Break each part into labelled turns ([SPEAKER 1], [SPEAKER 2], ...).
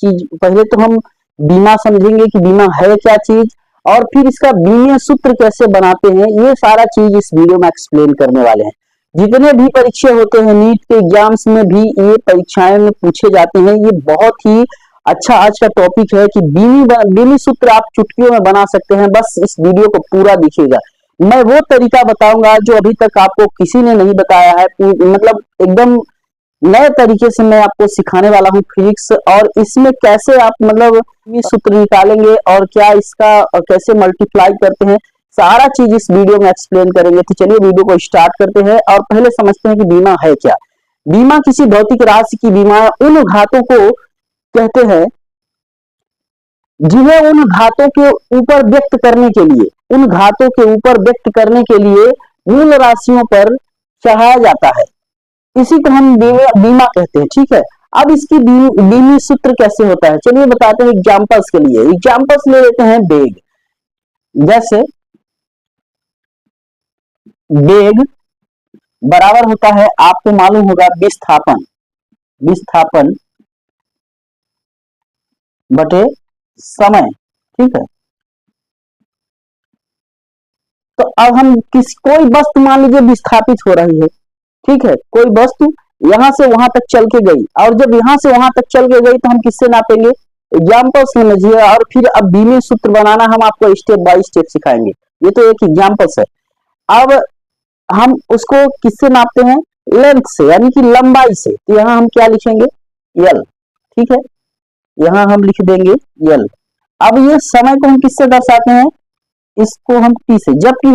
[SPEAKER 1] चीज, पहले तो हम बीमा समझेंगे कि बीमा है क्या चीज, और फिर इसका बीमीय सूत्र कैसे बनाते हैं, ये सारा चीज इस वीडियो में एक्सप्लेन करने वाले हैं। जितने भी परीक्षे होते हैं, नीट के एग्जाम्स में भी ये परीक्षाएं में पूछे जाते हैं। ये बहुत ही अच्छा आज का टॉपिक है कि बीमी सूत्र आप चुटकियों में बना सकते हैं। बस इस वीडियो को पूरा देखिएगा। मैं वो तरीका बताऊंगा जो अभी तक आपको किसी ने नहीं बताया है, मतलब एकदम नए तरीके से मैं आपको सिखाने वाला हूँ फिजिक्स, और इसमें कैसे आप मतलब सूत्र निकालेंगे और क्या इसका कैसे मल्टीप्लाई करते हैं, सारा चीज इस वीडियो में एक्सप्लेन करेंगे। तो चलिए वीडियो को स्टार्ट करते हैं और पहले समझते हैं कि बीमा है क्या। बीमा किसी भौतिक राशि की बीमा उन घातों को कहते हैं जिन्हें उन घातों के ऊपर व्यक्त करने के लिए, उन घातों के ऊपर व्यक्त करने के लिए मूल राशियों पर चढ़ाया जाता है। इसी को हम बीमा कहते हैं। ठीक है, अब इसकी बीमी सूत्र कैसे होता है, चलिए बताते हैं एग्जांपल्स के लिए। एग्जांपल्स ले लेते हैं वेग। जैसे वेग बराबर होता है, आपको मालूम होगा, विस्थापन, विस्थापन बटे समय। ठीक है, तो अब हम कोई वस्तु मान लीजिए विस्थापित हो रही है। ठीक है, कोई वस्तु यहां से वहां तक चल के गई, और जब यहां से वहां तक चल के गई तो हम किससे नापेंगे, एग्जाम्पल समझिए, और फिर अब बीमी सूत्र बनाना हम आपको स्टेप बाय स्टेप सिखाएंगे। ये तो एक एग्जाम्पल्स है। अब हम उसको किससे नापते हैं, लेंथ से, यानी कि लंबाई से। तो यहाँ हम क्या लिखेंगे, यल। ठीक है, यहाँ हम लिख देंगे यल। अब ये समय को हम किससे दर्शाते हैं, इसको हम टी से। जबकि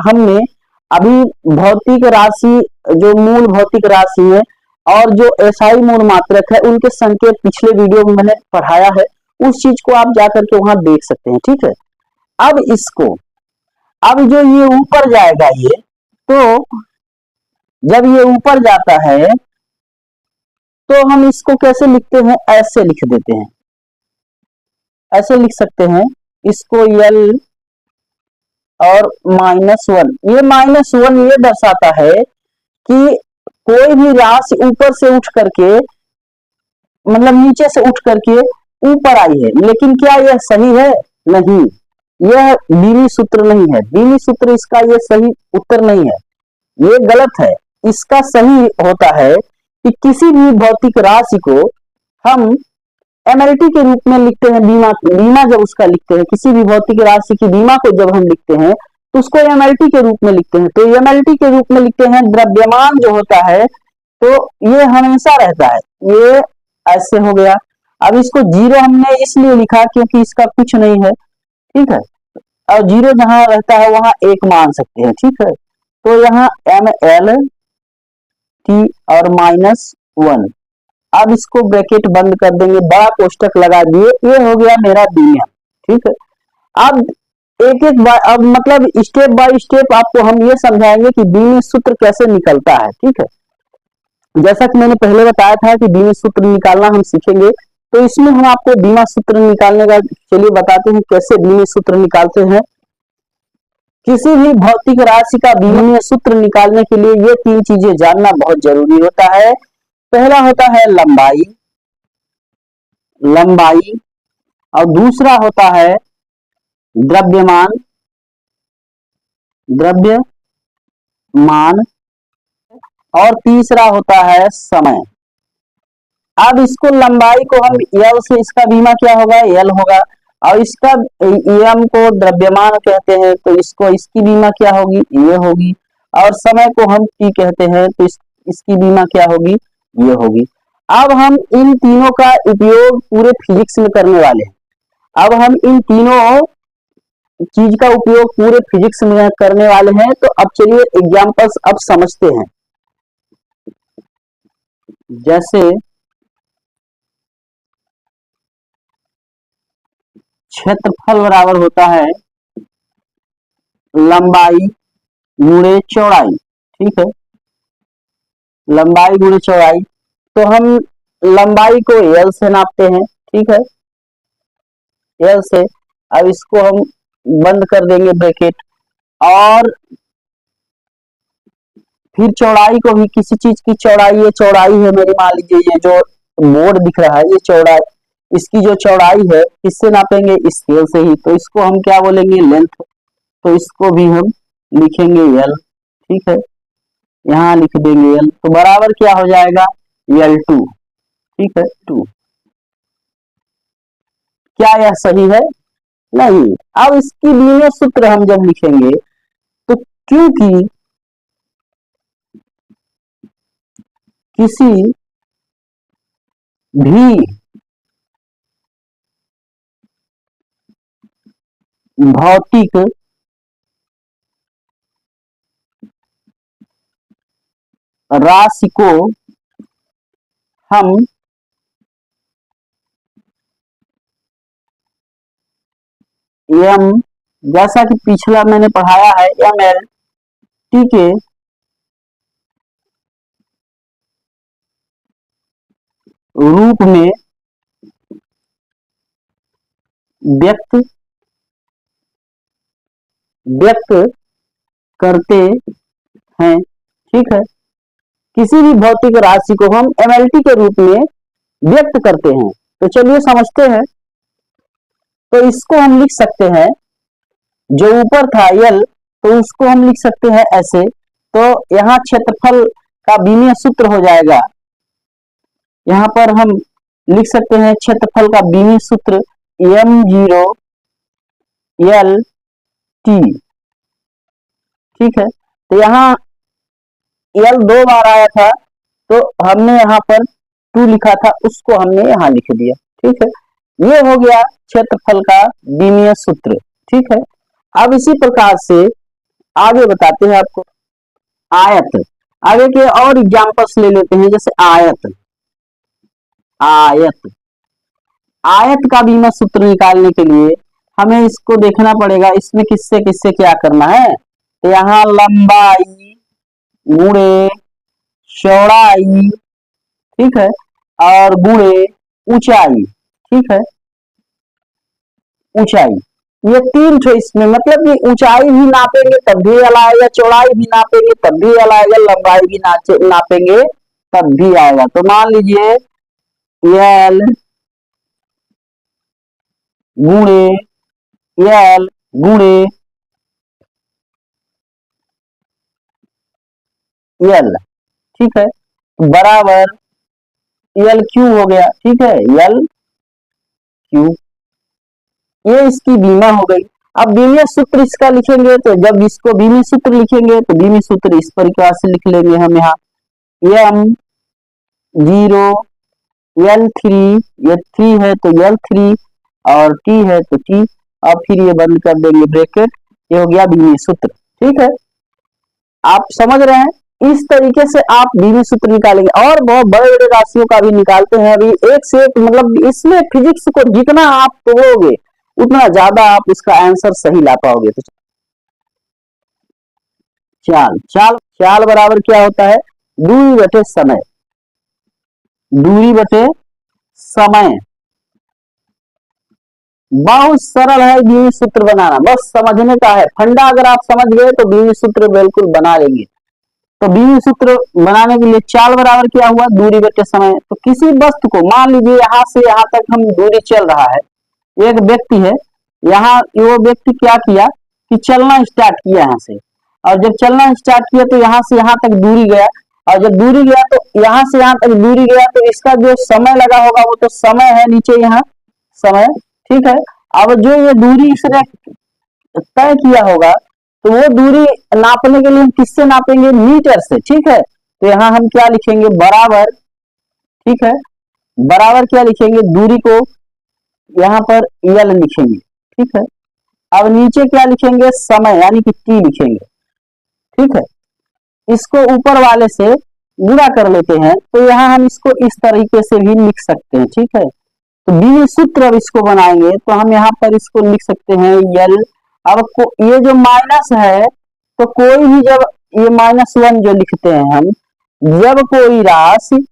[SPEAKER 1] हमने अभी भौतिक राशि, जो मूल भौतिक राशि है और जो एसआई मूल मात्रक है, उनके संकेत पिछले वीडियो में मैंने पढ़ाया है, उस चीज को आप जाकर के वहां देख सकते हैं। ठीक है, अब इसको, अब जो ये ऊपर जाएगा, ये तो जब ये ऊपर जाता है तो हम इसको कैसे लिखते हैं, ऐसे लिख देते हैं, ऐसे लिख सकते हैं इसको, यल और -1। ये -1 ये दर्शाता है कि कोई भी राशि ऊपर से उठ करके, मतलब नीचे से उठ करके ऊपर आई है। लेकिन क्या यह सही है, नहीं, यह बीमी सूत्र नहीं है। बीमी सूत्र इसका ये सही उत्तर नहीं है, ये गलत है। इसका सही होता है कि किसी भी भौतिक राशि को हम एमएलटी के रूप में लिखते हैं। बीमा जब उसका लिखते हैं, किसी भी भौतिक राशि की बीमा को जब हम लिखते हैं तो उसको एमएलटी के रूप में लिखते हैं। तो एमएलटी के रूप में लिखते हैं, द्रव्यमान जो होता है तो ये हमेशा रहता है, ये ऐसे हो गया। अब इसको जीरो हमने इसलिए लिखा क्योंकि इसका कुछ नहीं है। ठीक है, और जीरो जहां रहता है वहां एक मान सकते हैं। ठीक है, तो यहाँ MLT और -1। अब इसको ब्रैकेट बंद कर देंगे, बड़ा कोष्टक लगा दिए, ये हो गया मेरा बीमा। ठीक है, अब एक एक बार, अब मतलब स्टेप बाय स्टेप आपको हम ये समझाएंगे कि बीमी सूत्र कैसे निकलता है। ठीक है, जैसा कि मैंने पहले बताया था कि बीमी सूत्र निकालना हम सीखेंगे, तो इसमें हम आपको बीमा सूत्र निकालने का चलिए बताते हैं कैसे बीमी सूत्र निकालते हैं। किसी भी भौतिक राशि का बीमीय सूत्र निकालने के लिए ये तीन चीजें जानना बहुत जरूरी होता है। पहला होता है लंबाई, लंबाई, और दूसरा होता है द्रव्यमान, द्रव्यमान, और तीसरा होता है समय। अब इसको लंबाई को हम यल से, इसका बीमा क्या होगा, यल होगा, और इसका एम को द्रव्यमान कहते हैं, तो इसको, इसकी बीमा क्या होगी, ये होगी, और समय को हम टी कहते हैं, तो इसकी बीमा क्या होगी, ये होगी। अब हम इन तीनों का उपयोग पूरे फिजिक्स में करने वाले हैं। अब हम इन तीनों चीज का उपयोग पूरे फिजिक्स में करने वाले हैं। तो अब चलिए एग्जांपल्स अब समझते हैं। जैसे क्षेत्रफल बराबर होता है लंबाई गुणे चौड़ाई। ठीक है, लंबाई गुणे चौड़ाई, तो हम लंबाई को एल से नापते हैं। ठीक है, एल से। अब इसको हम बंद कर देंगे ब्रैकेट, और फिर चौड़ाई को भी, किसी चीज की चौड़ाई, ये चौड़ाई है मेरी, मान लीजिए ये जो बोर्ड दिख रहा है, ये चौड़ाई, इसकी जो चौड़ाई है किससे नापेंगे, स्केल से ही, तो इसको हम क्या बोलेंगे, लेंथ। तो इसको भी हम लिखेंगे L, ठीक है, यहाँ लिख देंगे L, तो बराबर क्या हो जाएगा, L2, ठीक है, 2। क्या यह सही है, नहीं। अब इसकी लीनियर सूत्र हम जब लिखेंगे तो क्योंकि किसी भी भौतिक राशि को हम m, जैसा कि पिछला मैंने पढ़ाया है, mlt के रूप में व्यक्त करते हैं, ठीक है। किसी भी भौतिक राशि को हम mlt के रूप में व्यक्त करते हैं, तो चलिए समझते हैं। तो इसको हम लिख सकते हैं, जो ऊपर था L, तो उसको हम लिख सकते हैं ऐसे। तो यहाँ क्षेत्रफल का बीमीय सूत्र हो जाएगा, यहाँ पर हम लिख सकते हैं क्षेत्रफल का बीमीय सूत्र m0 LT, ठीक है। तो यहाँ L 2 बार आया था, तो हमने यहाँ पर 2 लिखा था, उसको हमने यहाँ लिख दिया, ठीक है। ये हो गया क्षेत्रफल का बीमीय सूत्र, ठीक है। अब इसी प्रकार से आगे बताते हैं आपको आयत। आगे के और एग्जांपल्स ले लेते हैं, जैसे आयत। आयत का बीमीय सूत्र निकालने के लिए हमें इसको देखना पड़ेगा, इसमें किससे किससे क्या करना है। तो यहाँ लंबाई गुणे चौड़ाई, ठीक है, और गुणे ऊंचाई, ठीक है, ऊंचाई, ये 3 ठो इसमें, मतलब कि ऊंचाई भी नापेंगे तब भी L आएगा, चौड़ाई भी नापेंगे तब भी L आएगा, लंबाई भी नापेंगे तब भी आएगा। तो मान लीजिए L गुणे L गुणे L, ठीक है, बराबर L क्यू हो गया, ठीक है, L क्यू। ये इसकी बीमा हो गई। अब बीमीय सूत्र इसका लिखेंगे, तो जब इसको बीमीय सूत्र लिखेंगे तो बीमीय सूत्र इस प्रकार से लिख लेंगे हम, यहाँ m0 L3, ये 3 है तो L3, और T है तो T, और फिर ये बंद कर देंगे ब्रैकेट, ये हो गया बीमीय सूत्र, ठीक है। आप समझ रहे हैं, इस तरीके से आप बीमीय सूत्र निकालेंगे, और बहुत बड़े बड़े राशियों का भी निकालते हैं अभी, एक से एक, मतलब इसमें फिजिक्स को जितना आप तोड़ोगे उतना ज्यादा आप इसका आंसर सही ला पाओगे। तो चाल बराबर क्या होता है, दूरी बटे समय, दूरी बटे समय। बहुत सरल है बीमीय सूत्र बनाना, बस समझने का है फंडा, अगर आप समझ गए तो बीमीय सूत्र बिल्कुल बना लेंगे। तो बीमीय सूत्र बनाने के लिए चाल बराबर क्या हुआ, दूरी बटे समय। तो किसी वस्तु को, मान लीजिए यहाँ से यहाँ तक हम दूरी चल रहा है, एक व्यक्ति है, यहाँ वो व्यक्ति क्या किया कि चलना स्टार्ट किया यहाँ से, और जब चलना स्टार्ट किया तो यहाँ से यहाँ तक दूरी गया, और जब दूरी गया तो यहाँ से यहाँ तक दूरी गया, तो इसका जो समय लगा होगा वो तो समय है नीचे यहाँ समय, ठीक है। अब जो ये दूरी इसने तय किया होगा, तो वो दूरी नापने के लिए हम किससे नापेंगे, मीटर से, ठीक है। तो यहाँ हम क्या लिखेंगे, बराबर, ठीक है, बराबर क्या लिखेंगे, दूरी को यहाँ पर L लिखेंगे, ठीक है। अब नीचे क्या लिखेंगे, समय, यानी कि T लिखेंगे, ठीक है। इसको ऊपर वाले से गुणा कर लेते हैं, तो यहाँ हम इसको इस तरीके से भी लिख सकते हैं, ठीक है। तो बीमीय सूत्र अब इसको बनाएंगे, तो हम यहाँ पर इसको लिख सकते हैं L। अब ये जो माइनस है, तो कोई भी, जब ये -1 जो लिखते हैं हम, जब कोई राशि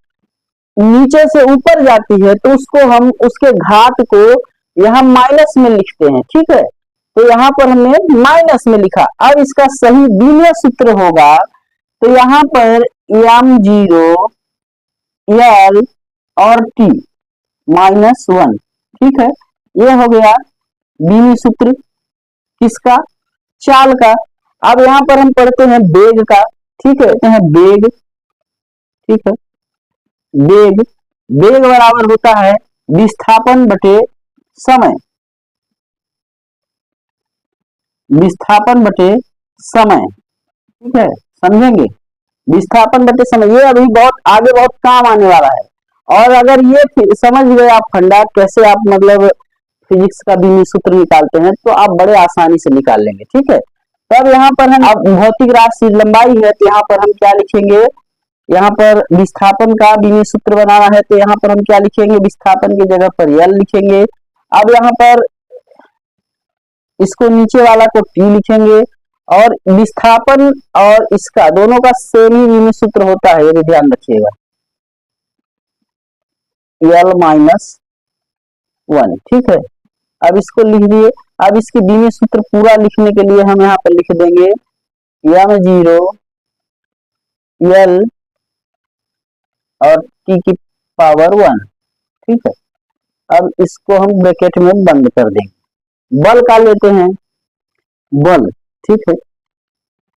[SPEAKER 1] नीचे से ऊपर जाती है तो उसको हम, उसके घात को यहाँ माइनस में लिखते हैं, ठीक है। तो यहाँ पर हमने माइनस में लिखा। अब इसका सही बीमीय सूत्र होगा, तो यहाँ पर m0 L और T -1, ठीक है, ये हो गया बीमी सूत्र किसका, चाल का। अब यहाँ पर हम पढ़ते हैं वेग का, ठीक है, कहते हैं वेग, ठीक है, वेग, वेग बराबर होता है विस्थापन बटे समय, विस्थापन बटे समय, ठीक है, समझेंगे, विस्थापन बटे समय, ये अभी बहुत आगे बहुत काम आने वाला है। और अगर ये समझ गए आप फंडा कैसे आप मतलब फिजिक्स का बीमी सूत्र निकालते हैं तो आप बड़े आसानी से निकाल लेंगे, ठीक है। तब यहाँ पर हम अब भौतिक राशि लंबाई है तो यहाँ पर हम क्या लिखेंगे, यहाँ पर विस्थापन का बीमी सूत्र बनाना है तो यहाँ पर हम क्या लिखेंगे, विस्थापन की जगह पर एल लिखेंगे। अब यहाँ पर इसको नीचे वाला को टी लिखेंगे और विस्थापन और इसका दोनों का सेम ही बीमी सूत्र होता है, ये भी ध्यान रखिएगा, एल माइनस 1, ठीक है। अब इसको लिख दिए। अब इसके बीमी सूत्र पूरा लिखने के लिए हम यहाँ पर लिख देंगे m0 एल और टी की पावर 1, ठीक है। अब इसको हम ब्रैकेट में बंद कर देंगे। बल का लेते हैं, बल, ठीक है,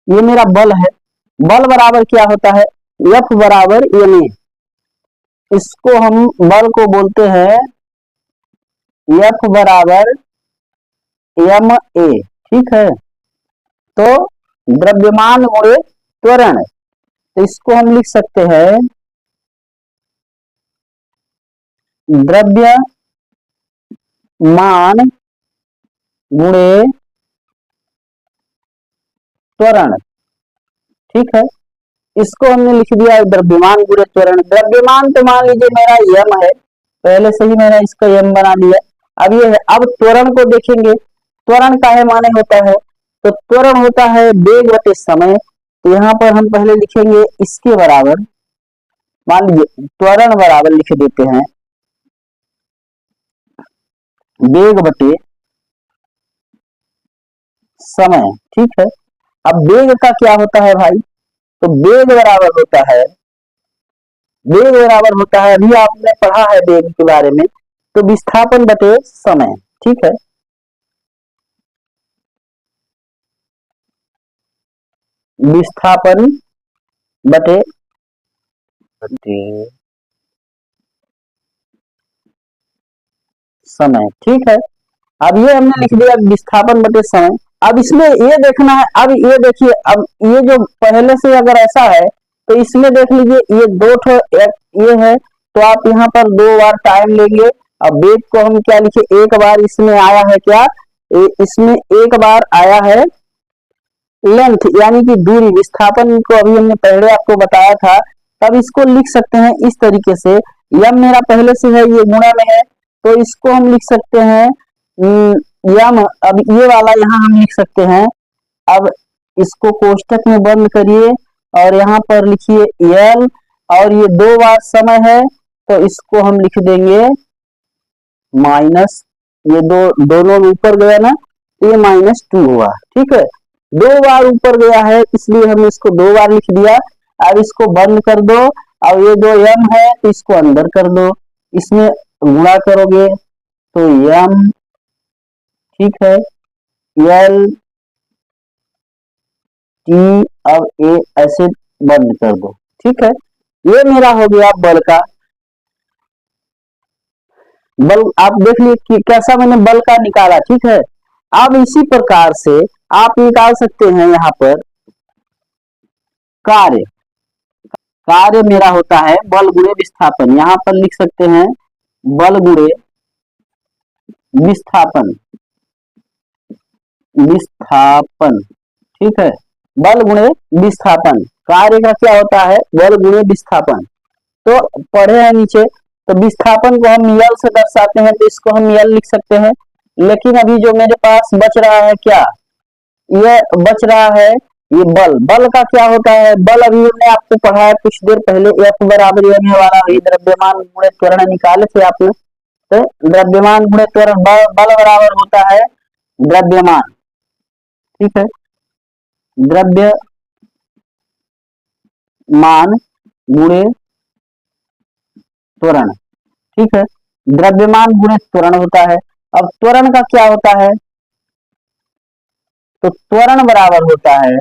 [SPEAKER 1] ये मेरा बल है। बल बराबर क्या होता है, F बराबर ma, इसको हम बल को बोलते हैं F बराबर ma, ठीक है। तो द्रव्यमान गुणे त्वरण, तो इसको हम लिख सकते हैं द्रव्यमान गुणे त्वरण, ठीक है। इसको हमने लिख दिया द्रव्यमान गुणे त्वरण। द्रव्यमान तो मान लीजिए मेरा यम है, पहले से ही मैंने इसका यम बना दिया। अब ये है, अब त्वरण को देखेंगे, त्वरण का है माने होता है, तो त्वरण होता है वेग बटे समय। तो यहाँ पर हम पहले लिखेंगे इसके बराबर, मान लीजिए त्वरण बराबर लिख देते हैं वेग बटे समय, ठीक है। अब वेग का क्या होता है भाई, तो वेग बराबर होता है, वेग बराबर होता है, अभी आपने पढ़ा है वेग के बारे में, तो विस्थापन बटे समय, ठीक है। विस्थापन बटे समय, ठीक है। अब ये हमने लिख दिया विस्थापन बटे समय। अब इसमें ये देखना है, अब ये देखिए, अब ये जो पहले से अगर ऐसा है तो इसमें देख लीजिए ये दो ठो ये है, तो आप यहाँ पर 2 बार टाइम लेंगे। अब वेग को हम क्या लिखे, एक बार इसमें आया है क्या, इसमें एक बार आया है लेंथ यानी कि दूरी, विस्थापन को अभी हमने पहले आपको बताया था। तब इसको लिख सकते हैं इस तरीके से, यम मेरा पहले से है, ये गुणा में है, तो इसको हम लिख सकते हैं यम, अब ये वाला यहाँ हम लिख सकते हैं। अब इसको कोष्टक में बंद करिए और यहाँ पर लिखिए एल, और ये 2 बार समय है तो इसको हम लिख देंगे माइनस, ये दोनों ऊपर गया ना, तो ये -2 हुआ, ठीक है। 2 बार ऊपर गया है इसलिए हमने इसको 2 बार लिख दिया। अब इसको बंद कर दो, अब ये जो m है तो इसको अंदर कर दो, इसमें गुणा करोगे तो m, ठीक है, एल टी, अब ए ऐसे बंद कर दो, ठीक है। ये मेरा हो गया बल का, बल आप देख लीजिए कि कैसा मैंने बल का निकाला, ठीक है। अब इसी प्रकार से आप निकाल सकते हैं यहाँ पर कार्य, कार्य मेरा होता है बल गुणे विस्थापन, यहाँ पर लिख सकते हैं बल गुणे विस्थापन, विस्थापन, ठीक है, बल गुणे विस्थापन, कार्य का क्या होता है बल गुणे विस्थापन। तो पढ़े हैं नीचे, तो विस्थापन को हम यल से दर्शाते हैं, तो इसको हम यल लिख सकते हैं। लेकिन अभी जो मेरे पास बच रहा है क्या, ये बच रहा है ये बल, बल का क्या होता है, बल अभी हमने आपको पढ़ाया कुछ देर पहले, F बराबर m वाला द्रव्यमान गुणे त्वरण निकाले थे आपने। तो द्रव्यमान गुणे त्वरण, बल बराबर होता है द्रव्यमान, ठीक है, द्रव्यमान गुणे त्वरण, ठीक है। द्रव्यमान गुणे त्वरण होता है। अब त्वरण का क्या होता है, तो त्वरण बराबर होता है,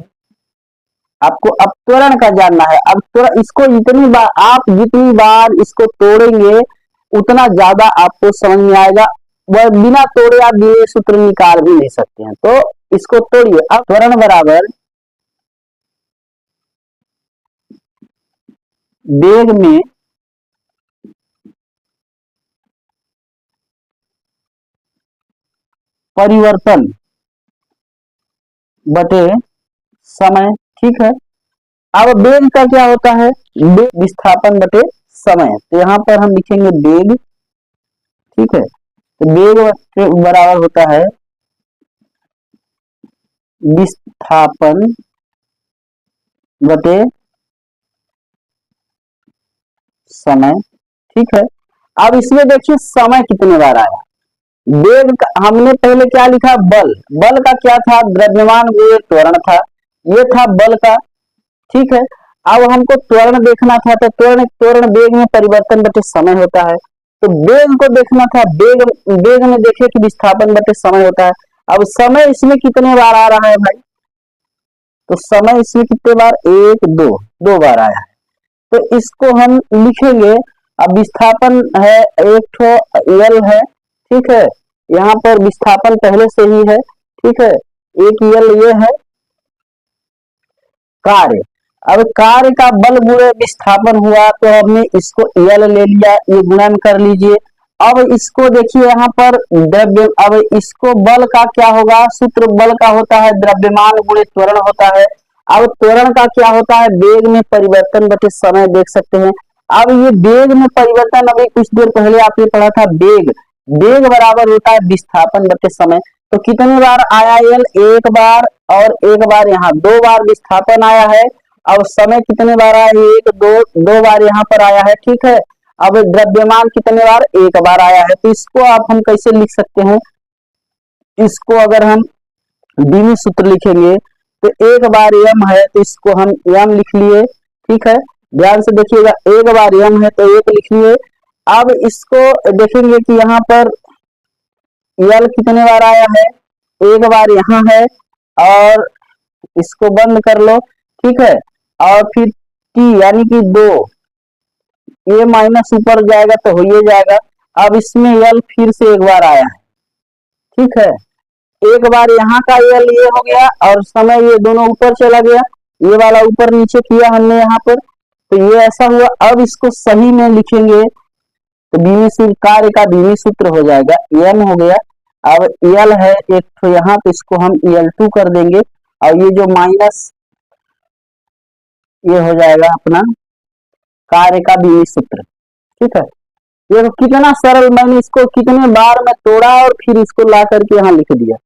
[SPEAKER 1] आपको अब त्वरण का जानना है। अब त्वरण इसको जितनी बार आप जितनी बार इसको तोड़ेंगे उतना ज्यादा आपको समझ में आएगा। वह बिना तोड़े आप ये सूत्र निकाल भी नहीं सकते हैं, तो इसको तोड़िए। अब त्वरण बराबर वेग में परिवर्तन बटे समय, ठीक है। अब वेग का क्या होता है, वेग विस्थापन बटे समय, तो यहाँ पर हम लिखेंगे वेग, ठीक है। तो वेग बराबर होता है विस्थापन बटे समय, ठीक है। अब इसमें देखिए समय कितने बार आया, वेग हमने पहले क्या लिखा, बल, बल का क्या था, द्रव्यमान गुणे त्वरण था, ये था बल का, ठीक है। अब हमको त्वरण देखना था, तो त्वरण त्वरण वेग में परिवर्तन बटे समय होता है, तो वेग को देखना था, वेग वेग में देखे कि विस्थापन बटे समय होता है। अब समय इसमें कितने बार आ रहा है भाई, तो समय इसमें कितने बार, एक दो, दो बार आया है, तो इसको हम लिखेंगे। अब विस्थापन है एक ठो यल है, ठीक है, यहाँ पर विस्थापन पहले से ही है, ठीक है, एक यल ये है कार्य। अब कार्य का बल गुणे विस्थापन हुआ, तो हमने इसको यल ले लिया, ये गुणन कर लीजिए। अब इसको देखिए यहाँ पर द्रव्य, अब इसको बल का क्या होगा, सूत्र बल का होता है द्रव्यमान गुणे त्वरण होता है। अब त्वरण का क्या होता है, वेग में परिवर्तन बटे समय, देख सकते हैं। अब ये वेग में परिवर्तन, अभी कुछ देर पहले आपने पढ़ा था वेग, वेग बराबर होता है विस्थापन बटे समय। तो कितनी बार आया यल, एक बार, और एक बार यहाँ दो बार विस्थापन आया है। अब समय कितने बार आया है, एक दो, दो बार यहाँ पर आया है, ठीक है। अब द्रव्यमान कितने बार, एक बार आया है, तो इसको आप हम कैसे लिख सकते हैं, इसको अगर हम द्विमीय सूत्र लिखेंगे, तो एक बार यम है तो इसको हम यम लिख लिए, ठीक है। ध्यान से देखिएगा, एक बार यम है तो एक लिख लिए। अब इसको देखेंगे कि यहाँ पर यल कितने बार आया है, एक बार यहाँ है, और इसको बंद कर लो, ठीक है। और फिर टी यानी कि दो, ये माइनस ऊपर जाएगा तो हो ही जाएगा। अब इसमें यल फिर से एक बार आया है, ठीक है, एक बार यहाँ का यल ये हो गया, और समय ये दोनों ऊपर चला गया, ये वाला ऊपर नीचे किया हमने यहाँ पर, तो ये ऐसा हुआ। अब इसको सही में लिखेंगे तो बीवी सूत्र, कार्य का बीवी सूत्र हो जाएगा, एम हो गया। अब यल है एक तो यहाँ, तो इसको हम यल2 कर देंगे, और ये जो माइनस ये हो जाएगा अपना कार्य का बीवी सूत्र, ठीक है। ये कितना सरल, मैंने इसको कितने बार में तोड़ा और फिर इसको ला करके यहाँ लिख दिया।